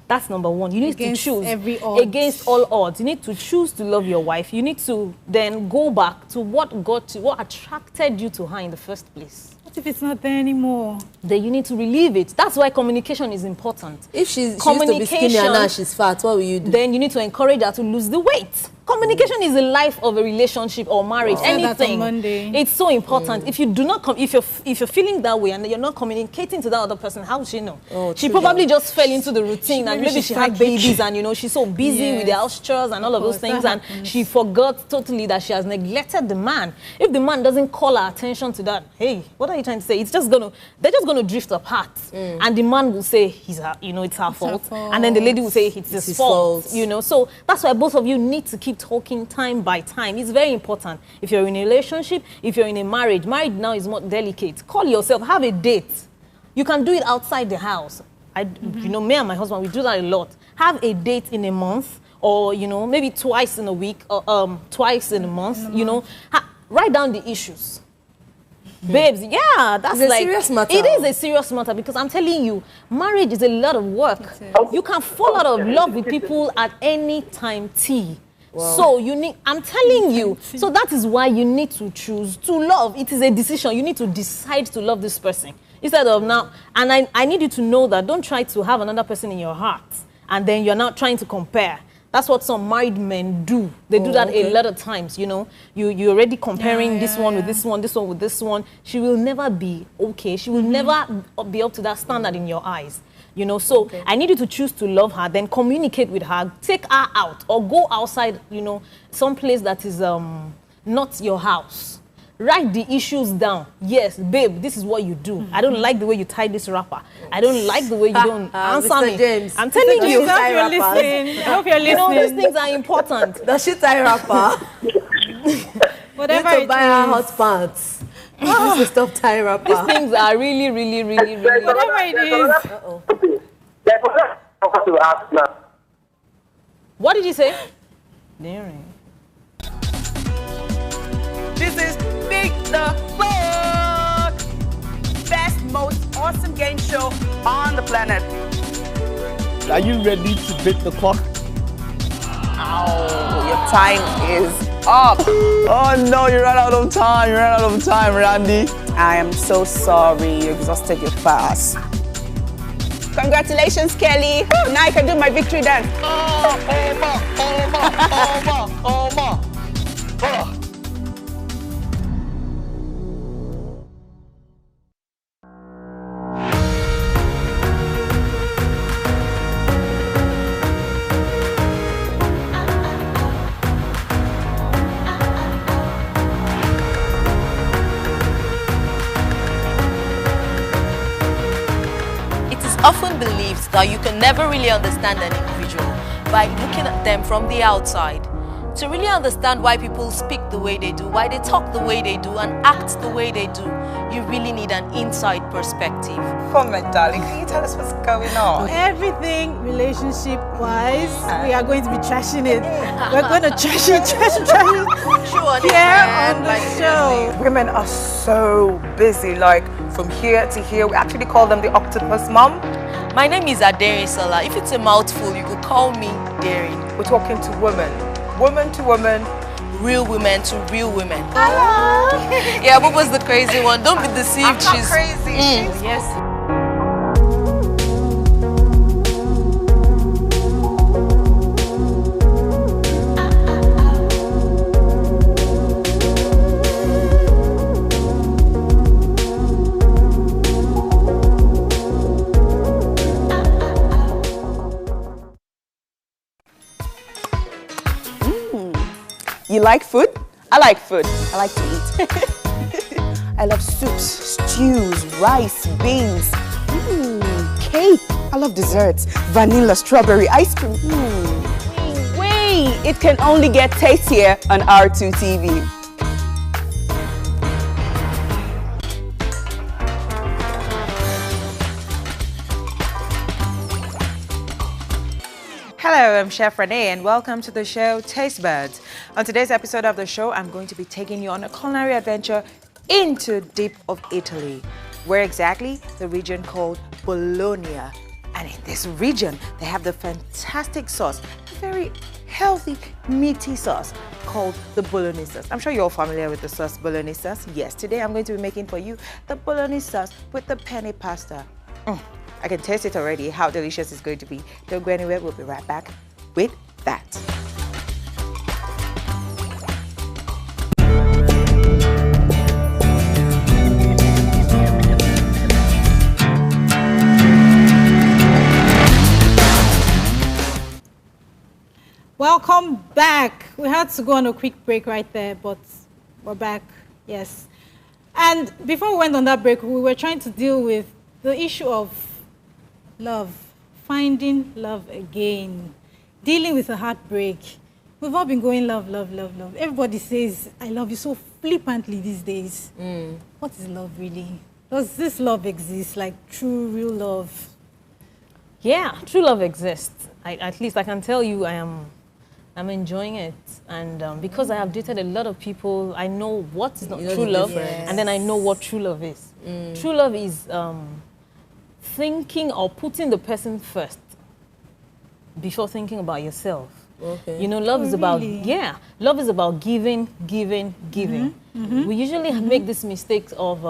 That's number one. You need to choose against all odds. You need to choose to love your wife. You need to then go back to what attracted you to her in the first place. What if it's not there anymore? Then you need to relieve it. That's why communication is important. If she used to be skinny and now she's fat, what will you do? Then you need to encourage her to lose the weight. Communication is the life of a relationship or marriage. Anything. It's so important. If you do not if you're feeling that way and you're not communicating to that other person, how would she know? She probably just fell into the routine and maybe she had babies and, you know, she's so busy with the house chores and all of those things, and she forgot totally that she has neglected the man. If the man doesn't call her attention to that, hey, what are you trying to say? They're just gonna drift apart, and the man will say it's her fault, and then the lady will say it's his fault. You know, so that's why both of you need to keep talking time by time. It's very important. If you're in a relationship, if you're in a marriage now is more delicate. Call yourself, have a date. You can do it outside the house. You know, me and my husband, we do that a lot. Have a date in a month, or, you know, maybe twice in a week, or twice in a month. You know, write down the issues. Babes, yeah, that's it's a serious matter. It is a serious matter, because I'm telling you, marriage is a lot of work. You can fall out of love with people at any time, Wow. So you need, I'm telling you, so that is why you need to choose to love. It is a decision. You need to decide to love this person. Instead of now, and I need you to know that don't try to have another person in your heart and then you're not trying to compare. That's what some married men do. They do that a lot of times, you know. You're already comparing this one with this one, this one with this one. She will never be okay. She will never be up to that standard in your eyes. You know, so I need you to choose to love her, then communicate with her, take her out or go outside, you know, some place that is not your house. Write the issues down. Yes, babe, this is what you do. I don't like the way you tie this wrapper. I don't like the way you don't answer Mr. me. James, I'm telling you. I hope you're listening. I hope you're listening. You know, those things are important. Does she tie wrapper? Whatever you need to it buy her is. hot pants. You need to stop tying wrapper. These things are really, really, really, really. Whatever it is. There's another I want to ask now. What did you say? Daring. This is Big the Book! Best, most awesome game show on the planet. Are you ready to beat the clock? Ow, your time is up. Oh no, you ran out of time. You ran out of time, Randy. I am so sorry you exhausted your fast. Congratulations, Kelly. Now I can do my victory dance. Often believed that you can never really understand an individual by looking at them from the outside. To really understand why people speak the way they do, why they talk the way they do and act the way they do, you really need an inside perspective. Come on, darling, can you tell us what's going on? Everything relationship-wise, we are going to be trashing it. We're going to trash it here on the show. Women are so busy, like from here to here. We actually call them the octopus mom. My name is Aderi Sola. If it's a mouthful, you could call me Daring. We're talking to women, woman to woman. Real women to real women. Hello. Yeah, what was the crazy one? Don't be deceived. I'm not crazy. Yes. You like food? I like food. I like to eat. I love soups, stews, rice, beans, cake. I love desserts, vanilla, strawberry, ice cream. Wait, it can only get tastier on R2TV. Hello, I'm Chef Renee and welcome to the show Taste Buds. On today's episode of the show, I'm going to be taking you on a culinary adventure into deep of Italy. Where exactly? The region called Bologna. And in this region, they have the fantastic sauce, a very healthy, meaty sauce called the Bolognese sauce. I'm sure you're all familiar with the sauce Bolognese sauce. Yes, today I'm going to be making for you the Bolognese sauce with the penne pasta. I can taste it already, how delicious it's going to be. Don't go anywhere, we'll be right back with that. Welcome back. We had to go on a quick break right there, but we're back, yes. And before we went on that break, we were trying to deal with the issue of love, finding love again, dealing with a heartbreak. We've all been going love, love, love, love. Everybody says, I love you so flippantly these days. What is love really? Does this love exist, like true, real love? Yeah, true love exists. At least I can tell you I'm enjoying it. And because I have dated a lot of people, I know what is not true love, and then I know what true love is. True love is thinking or putting the person first before thinking about yourself. Okay. You know, love is about, really? love is about giving. We usually make this mistake of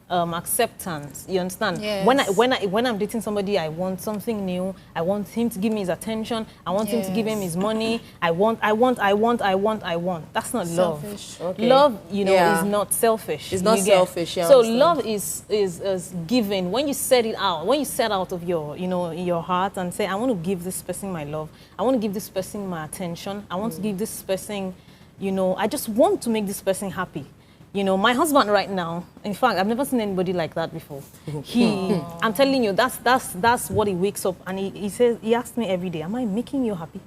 acceptance. You understand? Yes. When I'm dating somebody, I want something new. I want him to give me his attention. I want him to give him his money. I want. That's not Selfish. love. Okay. Love, you know, is not selfish. It's not You get? selfish. Yeah, I So understand. love is giving. When you set it out, when you set out of your, you know, in your heart and say, I want to give this person my love. I want to give this person my attention. I want to give this person, you know, I just want to make this person happy. You know, my husband right now, in fact, I've never seen anybody like that before. I'm telling you, that's what he wakes up and he says, he asks me every day, am I making you happy?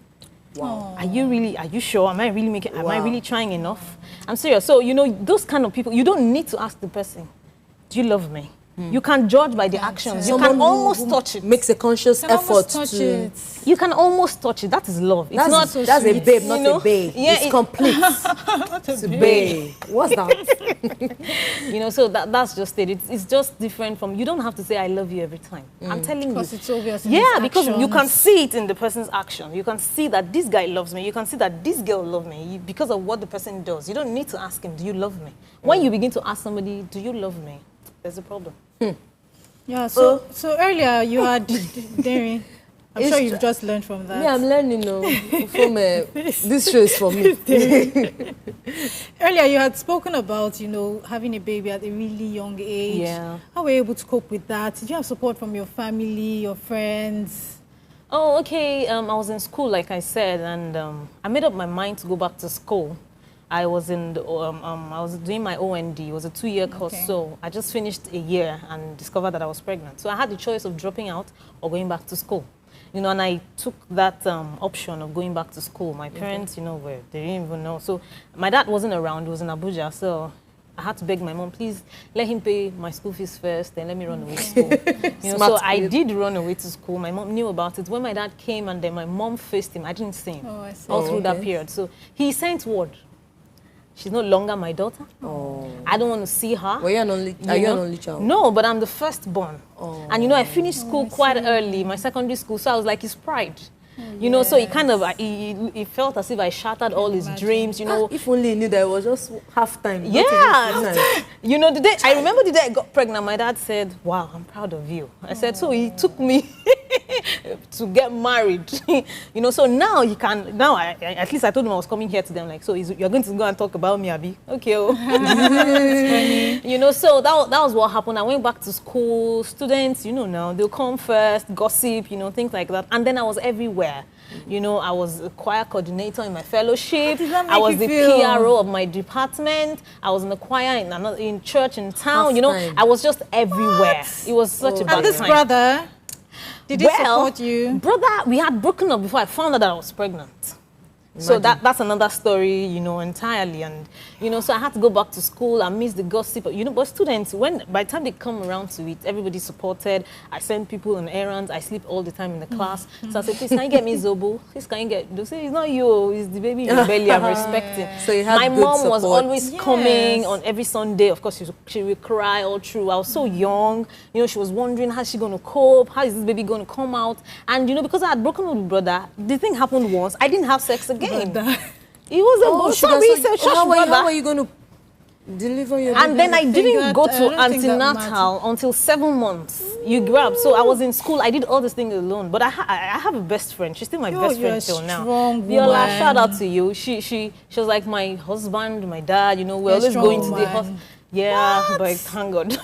Wow. Are you sure? Am I really trying enough? I'm serious. So, you know, those kind of people, you don't need to ask the person, do you love me? You can judge by the actions. You can almost touch it. Makes a conscious effort touch to... it. You can almost touch it. That is love. It's not so That's sweet. a babe, not You know? a babe. Yeah, it's complete. It's a babe. What's that? You know, so that's just it. It's just different from, you don't have to say I love you every time. I'm telling you. Because it's obvious in Yeah, his because you actions. can see it in the person's action. You can see that this guy loves me. You can see that this girl loves me because of what the person does. You don't need to ask him, do you love me? When you begin to ask somebody, do you love me? There's a problem. Yeah, so earlier you had Darren. I'm sure you've just learned from that. Yeah, I'm learning now. From this show is for me. Earlier you had spoken about, you know, having a baby at a really young age. Yeah. How were you able to cope with that? Did you have support from your family, your friends? Oh, okay. I was in school, like I said, and I made up my mind to go back to school. I was in the, I was doing my OND. It was a 2-year course, so I just finished a year and discovered that I was pregnant. So I had the choice of dropping out or going back to school. You know, and I took that option of going back to school. My parents, you know, they didn't even know. So my dad wasn't around. He was in Abuja, so I had to beg my mom, please let him pay my school fees first, then let me run away to school. You know, so I did run away to school. My mom knew about it. When my dad came and then my mom faced him, I didn't see him all through that period. So he sent word. She's no longer my daughter. I don't want to see her. Are you an only child? No, but I'm the firstborn. And you know, I finished school quite early, my secondary school, so I was like his pride. You know, so he kind of, he felt as if I shattered all his dreams, you know. If only he knew that it was just half time. Yeah. You know, I remember the day I got pregnant, my dad said, wow, I'm proud of you. I said, so he took me to get married. You know, so now he can, at least I told him I was coming here to them, like, so you're going to go and talk about me, Abi? Okay. You know, so that was what happened. I went back to school. Students, you know now, they'll come first, gossip, you know, things like that. And then I was everywhere. You know, I was a choir coordinator in my fellowship. I was the PRO of my department. I was in the choir in church in town. You know, I was just everywhere. It was such a bad time. And this brother, did he support you? Brother, we had broken up before I found out that I was pregnant. So that's another story, you know, entirely. And, you know, so I had to go back to school. I missed the gossip. You know, but students, by the time they come around to it, everybody supported. I send people on errands. I sleep all the time in the class. So I said, please, can you get me Zobo? Please, can you get... They say, it's not you. It's the baby in your belly. I'm respecting. So you had My good mom support. was always coming on every Sunday. Of course, she would cry all through. I was so young. You know, she was wondering, how's she going to cope? How is this baby going to come out? And, you know, because I had broken up with brother, the thing happened once. I didn't have sex again. It was how are you going to deliver your baby? And then I didn't go to antenatal until 7 months. You grab. So I was in school. I did all this thing alone. But I have a best friend. She's still my best friend till now. Viola, shout out to you. She was like my husband, my dad. You know, we're always going to the hospital. Yeah, but thank God.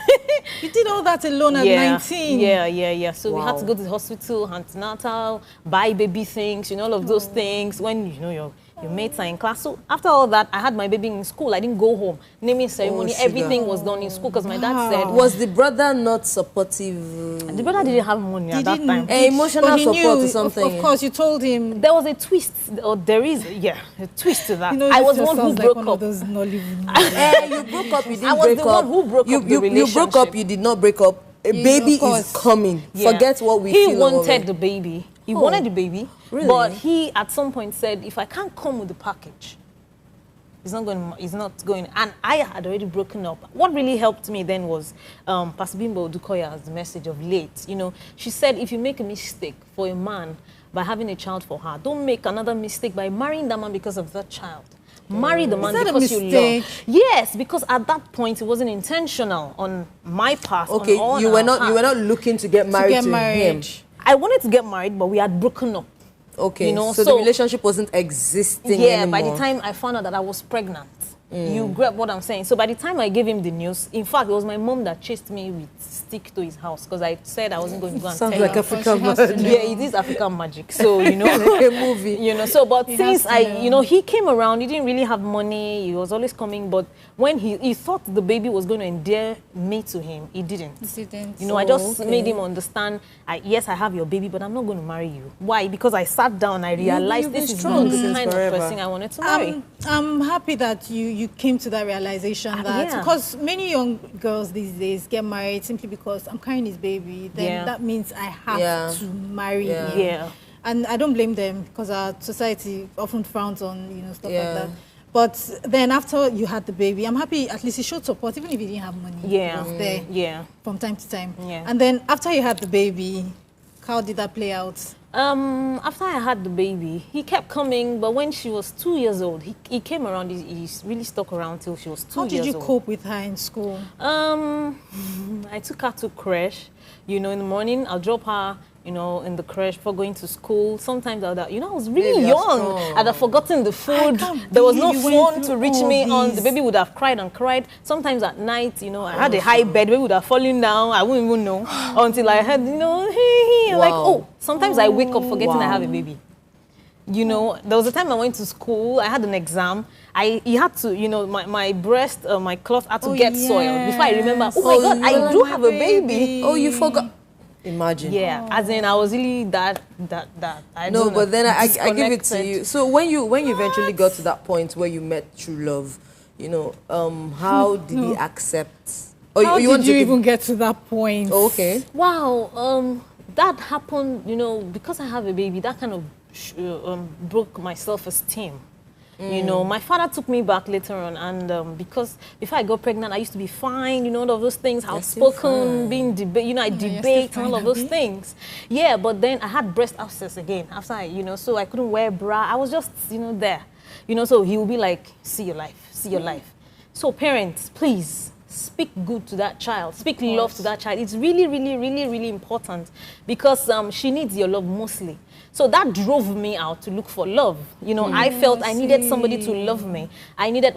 You did all that alone at 19? Yeah. So we had to go to the hospital, antenatal, buy baby things, you know, all of those things. When, you know, your mates are in class. So after all that, I had my baby in school. I didn't go home. Naming ceremony, everything was done in school because my dad said... Was the brother not supportive? The brother didn't have money at that time. Emotional support or something? Of course, you told him... There was a twist, or there is, a twist to that. You know, I was the one who broke up. You broke up, you didn't break up. I was the one who broke up the relationship. You broke up, you did not break up. A baby is coming. Yeah. Forget what we feel. He wanted the baby. He wanted the baby. Really? But he, at some point, said, if I can't come with the package, he's not going. And I had already broken up. What really helped me then was Pastor Bimbo Odukoya's message of late. You know, she said, if you make a mistake for a man, by having a child for her. Don't make another mistake by marrying that man because of that child. Marry the man because you love. Yes, because at that point it wasn't intentional on my part. Okay, you were not looking to get married to him. I wanted to get married, but we had broken up. Okay, so the relationship wasn't existing anymore. By the time I found out that I was pregnant. You grab what I'm saying. So by the time I gave him the news, in fact, it was my mom that chased me with stick to his house because I said I wasn't going to go and tell him. Sounds like African magic. Yeah, it is African magic. So, you know. Like a movie. You know, so, but since he came around, he didn't really have money. He was always coming. But when he thought the baby was going to endear me to him, he didn't. You know, I just made him understand, yes, I have your baby, but I'm not going to marry you. Why? Because I sat down, I realized this is not the kind of person I wanted to marry. I'm happy that you came to that realization that because many young girls these days get married simply because I'm carrying his baby, then that means I have to marry him. Yeah. And I don't blame them because our society often frowns on, you know, stuff like that. But then after you had the baby, I'm happy at least he showed support, even if he didn't have money. He was there from time to time. And then after you had the baby, how did that play out? After I had the baby, he kept coming, but when she was 2 years old, he came around, he really stuck around till she was 2 years old. How did you cope with her in school? I took her to creche. You know, in the morning, I'll drop her, you know, in the creche for going to school. Sometimes I was really young. I'd have forgotten the food. There was no phone to reach me on. The baby would have cried and cried. Sometimes at night, you know, I had a high bed. The baby would have fallen down. I wouldn't even know until I heard, you know, like, oh, sometimes I wake up forgetting I have a baby. You know, there was a time I went to school. I had an exam. He had to, you know, my breast, my cloth had to get soiled before I remember. Oh my God, I do have a baby. Oh, you forgot. Imagine. Yeah, as in I was really that. No, but then I give it to you. So when you eventually got to that point where you met true love, you know, how did he accept? How did you even get to that point? Oh, okay. Wow, that happened, you know, because I have a baby. That kind of broke my self-esteem. You know, my father took me back later on, and because before I got pregnant, I used to be fine, you know, all of those things, outspoken, being you know, I debate and all of those things. Yeah, but then I had breast abscess again after you know, so I couldn't wear bra. I was just, you know, there. You know, so he would be like, see your life, see your life. So parents, please, speak good to that child. Speak love to that child. It's really, really, really, really important because she needs your love mostly. So that drove me out to look for love. You know, I felt I needed somebody to love me.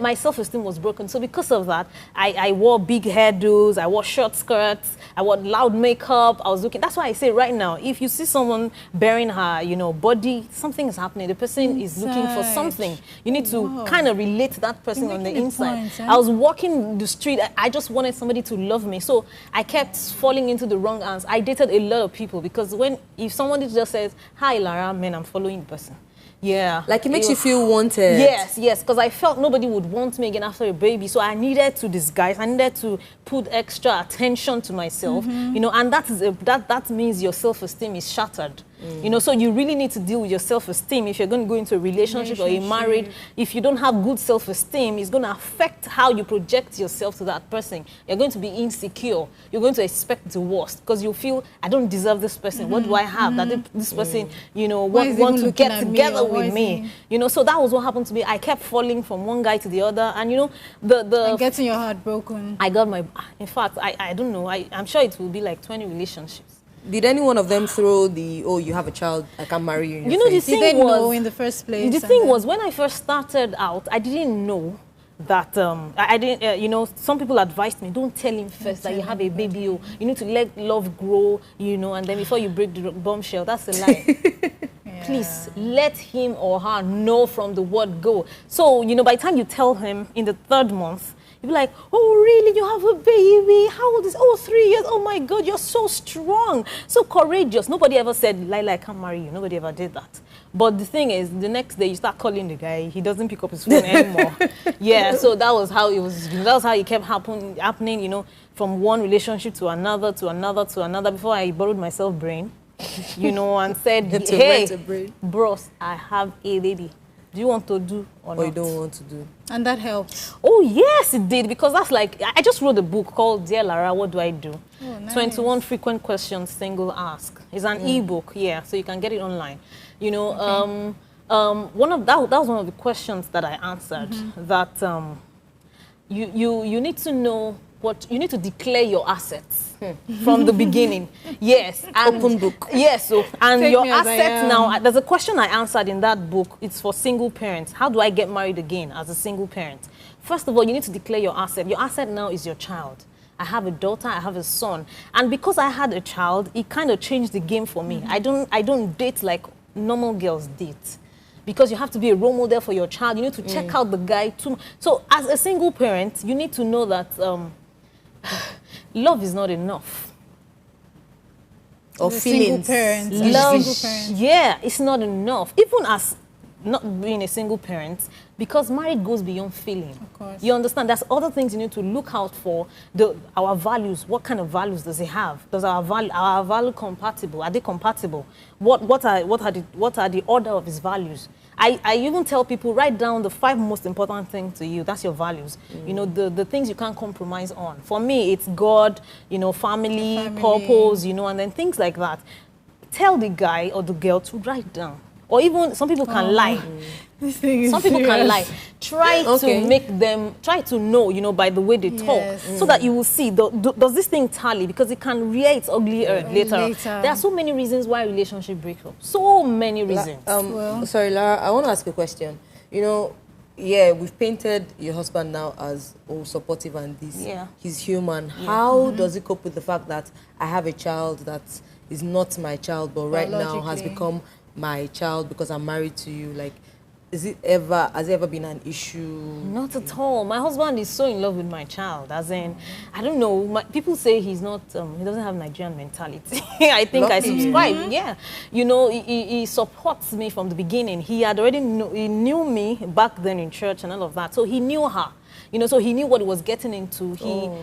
My self-esteem was broken. So because of that, I wore big hairdos, I wore short skirts, I wore loud makeup. I was looking. That's why I say right now, if you see someone bearing her, you know, body, something is happening. The person is looking for something. You need to kind of relate to that person on the inside. I was walking the street. I just wanted somebody to love me. So I kept falling into the wrong hands. I dated a lot of people because if somebody just says, hi, Lara, man, I'm following the person. Yeah. Like it makes you feel wanted. Yes, because I felt nobody would want me again after a baby. So I needed to disguise. I needed to put extra attention to myself. You know, and that means your self-esteem is shattered. You know, so you really need to deal with your self-esteem. If you're going to go into a relationship or a marriage, if you don't have good self-esteem, it's going to affect how you project yourself to that person. You're going to be insecure. You're going to expect the worst because you feel, I don't deserve this person. What do I have that this person, you know, want to get together with me? You know, so that was what happened to me. I kept falling from one guy to the other. And, you know, and getting your heart broken. I got in fact, I don't know. I'm sure it will be like 20 relationships. Did any one of them throw you have a child, I can't marry you in your You know, face? the thing Did they know in the first place? The thing was, when I first started out, I didn't know that, I didn't, you know, some people advised me, don't tell him first that you have a baby. You need to let love grow, you know, and then before you break the bombshell. That's a lie. Please, let him or her know from the word go. So, you know, by the time you tell him in the 3rd month, you'll be like, oh, really? You have a baby? How old is? Oh, 3 years. Oh, my God, you're so strong, so courageous. Nobody ever said, Lila, I can't marry you. Nobody ever did that. But the thing is, the next day you start calling the guy. He doesn't pick up his phone anymore. Yeah, so that was how it was. That was how it kept happening, you know, from one relationship to another, to another, to another, before I borrowed myself brain, you know, and said, hey, bros, I have a baby. Do you want to do or not? you don't want to do. And that helped. Oh, yes, it did. Because that's like, I just wrote a book called Dear Lara, What Do I Do? Oh, nice. 21 Frequent Questions, Single Ask. It's an e-book, yeah, so you can get it online. You know, that was one of the questions that I answered, that you need to know you need to declare your assets from the beginning. Yes. And open book. Yes. So, and Take your me as I assets am. now, there's a question I answered in that book. It's for single parents. How do I get married again as a single parent? First of all, you need to declare your asset. Your asset now is your child. I have a daughter, I have a son. And because I had a child, it kind of changed the game for me. I don't date like normal girls date. Because you have to be a role model for your child. You need to check out the guy too. So as a single parent, you need to know that love is not enough. Or feelings. Love, yeah, it's not enough. Even as not being a single parent, because marriage goes beyond feeling. Of course. You understand? There's other things you need to look out for. Our values. What kind of values does it have? Does our value compatible? Are they compatible? What are the order of his values? I even tell people, write down the 5 most important things to you. That's your values. You know, the things you can't compromise on. For me, it's God, you know, family, purpose, you know, and then things like that. Tell the guy or the girl to write down. Or even, some people can lie. This thing is Some people can lie. Try Okay. to make them, try to know, you know, by the way they talk, so that you will see, does this thing tally? Because it can rear its ugly head later. There are so many reasons why relationship break up. So many reasons. Sorry, Lara, I want to ask a question. You know, yeah, we've painted your husband now as supportive and this. Yeah. He's human. How does he cope with the fact that I have a child that is not my child, but right now has become my child because I'm married to you? Like, has it ever been an issue? Not at all. My husband is so in love with my child. As in, I don't know. People say he's not. He doesn't have Nigerian mentality. I think I subscribe. Yeah, you know, he supports me from the beginning. He had already he knew me back then in church and all of that. So he knew her. You know, so he knew what he was getting into.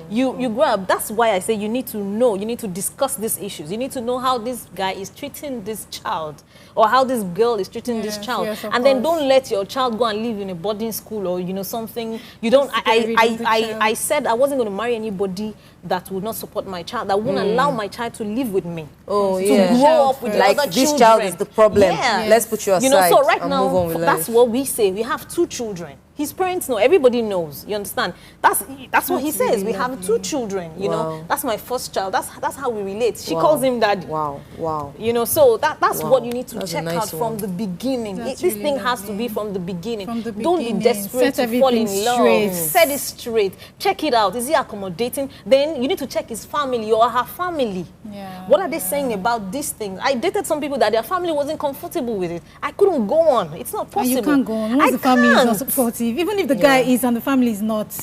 You grow up. That's why I say you need to know. You need to discuss these issues. You need to know how this guy is treating this child, or how this girl is treating this child. And then don't let your child go and live in a boarding school, or, you know, something. You don't. I said I wasn't going to marry anybody that would not support my child, that wouldn't allow my child to live with me. To grow up with the like other this children. child is the problem. Yeah. Let's put you aside. You know, so right and now, move on with that's life. what we say. We have 2 children. His parents know. Everybody knows. You understand? That's what he says. We have 2 children. You know, that's my first child. That's how we relate. She calls him daddy. Wow. You know, so that's what you need to check nice out from the beginning. This really thing has to be from the beginning. From the Don't be beginning. desperate Set to fall in everything love. straight. Set it straight. Check it out. Is he accommodating? Then you need to check his family or her family. Yeah. What are they saying about these things? I dated some people that their family wasn't comfortable with it. I couldn't go on. It's not possible. And you can't go on once the family is not supportive. Even if the guy is and the family is not.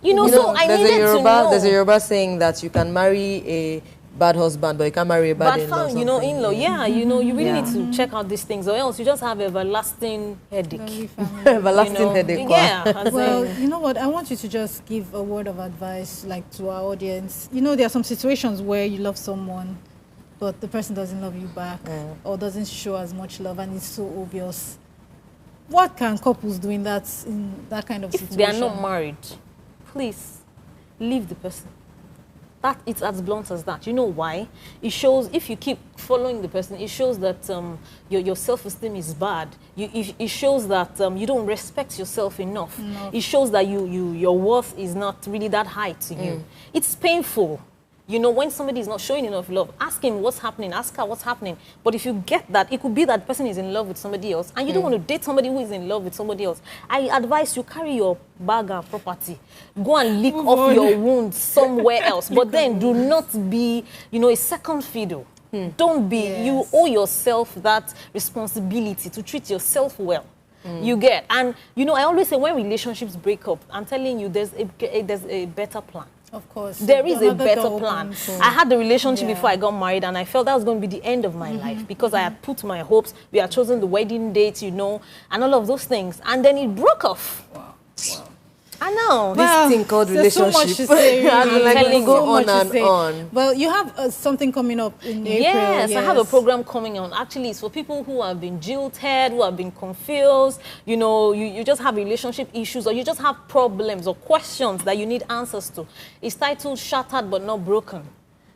You know, so I needed to know. There's a Yoruba saying that you can marry a bad husband, but you can't marry a bad in-law. You know, in-law, you know, you really need to check out these things, or else you just have everlasting headache. Everlasting headache. Yeah. Well, you know what? I want you to just give a word of advice, like, to our audience. You know, there are some situations where you love someone, but the person doesn't love you back, or doesn't show as much love, and it's so obvious. What can couples do in that kind of situation? If they are not married, please leave the person. It's as blunt as that. You know why? It shows, if you keep following the person, it shows that your self-esteem is bad. It shows that you don't respect yourself enough. It shows that your worth is not really that high to you. It's painful. You know, when somebody is not showing enough love, ask him what's happening, ask her what's happening. But if you get that, it could be that person is in love with somebody else, and you don't want to date somebody who is in love with somebody else. I advise you, carry your bag of property, go and lick off your wounds somewhere else. But then do not be, you know, a second fiddle. Don't be, you owe yourself that responsibility to treat yourself well. You get, and you know, I always say when relationships break up, I'm telling you, there's a better plan. Of course. There is a better plan. I had the relationship before I got married, and I felt that was going to be the end of my life, because I had put my hopes, we had chosen the wedding date, you know, and all of those things. And then it broke off. I know. This thing called there's so relationship. much to say, really. Like, we go So much on to and say. on. Well, you have something coming up in April. Yes, I have a program coming on. Actually, it's for people who have been jilted, who have been confused. You know, you just have relationship issues, or you just have problems or questions that you need answers to. It's titled Shattered But Not Broken.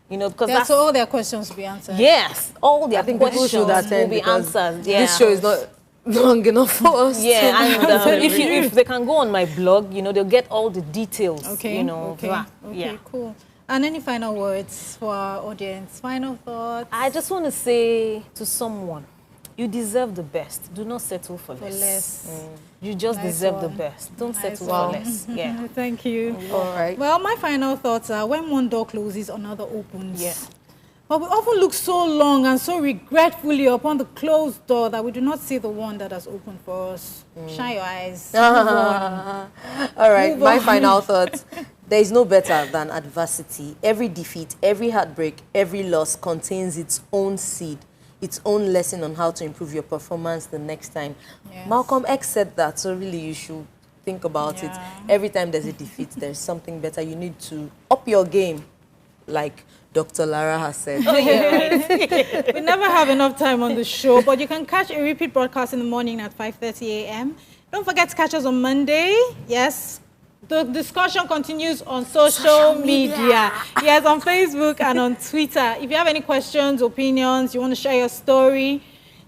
You know, because that's so all their questions will be answered. Yes, all their People should questions will attend be because answered. Yeah. this show is not long enough for us. Yeah, and if they can go on my blog, you know, they'll get all the details. Okay. You know. Okay. Okay. Cool. And any final words for our audience? Final thoughts? I just want to say to someone, you deserve the best. Do not settle for less. You just deserve the best. Don't settle for less. Yeah. Thank you. All right. Well, my final thoughts are when one door closes, another opens. Yeah. But we often look so long and so regretfully upon the closed door that we do not see the one that has opened for us. Shine your eyes. All right, my final thoughts. There is no better than adversity. Every defeat, every heartbreak, every loss contains its own seed, its own lesson on how to improve your performance the next time. Yes. Malcolm X said that, so really you should think about it. Every time there's a defeat, there's something better. You need to up your game, like Dr. Lara has said. Oh, yeah. We never have enough time on the show, but you can catch a repeat broadcast in the morning at 5:30 a.m. Don't forget to catch us on Monday. Yes. The discussion continues on social media. Yes, on Facebook and on Twitter. If you have any questions, opinions, you want to share your story,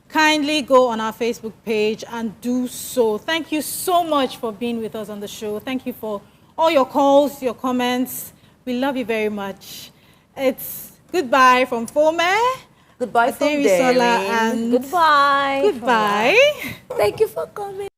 kindly go on our Facebook page and do so. Thank you so much for being with us on the show. Thank you for all your calls, your comments. We love you very much. It's goodbye from Fome. Goodbye from Derry. And goodbye. Goodbye. Thank you for coming.